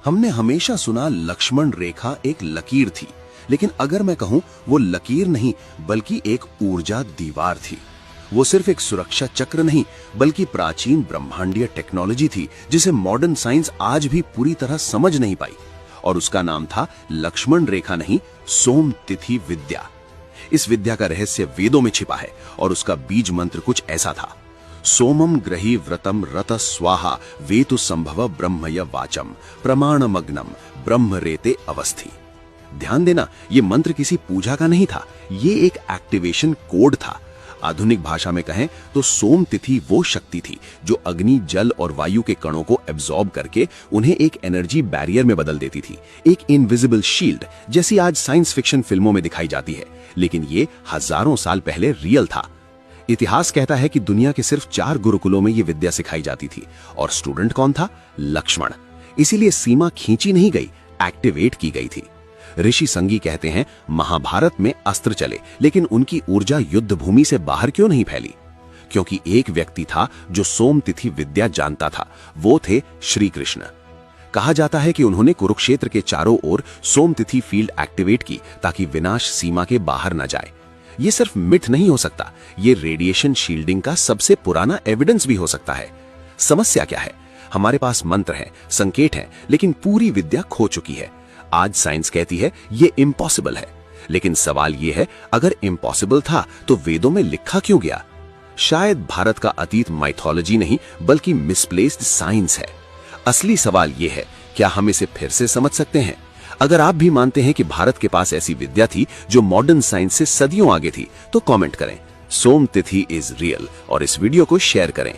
हमने हमेशा सुना लक्ष्मण रेखा एक लकीर थी, लेकिन अगर मैं कहूं वो लकीर नहीं बल्कि एक ऊर्जा दीवार थी। वो सिर्फ एक सुरक्षा चक्र नहीं बल्कि प्राचीन ब्रह्मांडीय टेक्नोलॉजी थी जिसे मॉडर्न साइंस आज भी पूरी तरह समझ नहीं पाई। और उसका नाम था लक्ष्मण रेखा नहीं, सोम तिथि विद्या। इस विद्या का रहस्य वेदों में छिपा है और उसका बीज मंत्र कुछ ऐसा था, सोमम ग्रही व्रतम रत स्वाहा वेतु संभव ब्रह्मय वाचम प्रमाणमग्नम ब्रह्म रेते अवस्थी। ध्यान देना, ये मंत्र किसी पूजा का नहीं था, ये एक एक्टिवेशन कोड था। आधुनिक भाषा में कहें तो सोम तिथि वो शक्ति थी जो अग्नि, जल और वायु के कणों को एब्जॉर्ब करके उन्हें एक एनर्जी बैरियर में बदल देती थी, एक इनविजिबल शील्ड जैसी आज साइंस फिक्शन फिल्मों में दिखाई जाती है, लेकिन ये हजारों साल पहले रियल था। इतिहास कहता है कि दुनिया के सिर्फ 4 गुरुकुलों में ये विद्या सिखाई जाती थी और स्टूडेंट कौन था? लक्ष्मण। इसीलिए सीमा खींची नहीं गई, एक्टिवेट की गई थी। ऋषि संगी कहते हैं महाभारत में अस्त्र चले लेकिन उनकी ऊर्जा युद्ध भूमि से बाहर क्यों नहीं फैली? क्योंकि एक व्यक्ति था जो सोम तिथि विद्या जानता था, वो थे श्री कृष्ण। कहा जाता है कि उन्होंने कुरुक्षेत्र के चारों ओर सोम तिथि फील्ड एक्टिवेट की ताकि विनाश सीमा के बाहर न जाए। ये सिर्फ मिथ नहीं हो सकता, ये रेडिएशन शील्डिंग का सबसे पुराना एविडेंस भी हो सकता है। समस्या क्या है? हमारे पास मंत्र हैं, संकेत हैं, लेकिन पूरी विद्या खो चुकी है। आज साइंस कहती है ये इम्पॉसिबल है, लेकिन सवाल ये है अगर इम्पॉसिबल था तो वेदों में लिखा क्यों गया? शायद भारत का अतीत माइथोलॉजी नहीं बल्कि मिसप्लेस्ड साइंस है। असली सवाल ये है, क्या हम इसे फिर से समझ सकते हैं? अगर आप भी मानते हैं कि भारत के पास ऐसी विद्या थी जो मॉडर्न साइंस से सदियों आगे थी, तो कमेंट करें सोम तिथि इज रियल और इस वीडियो को शेयर करें।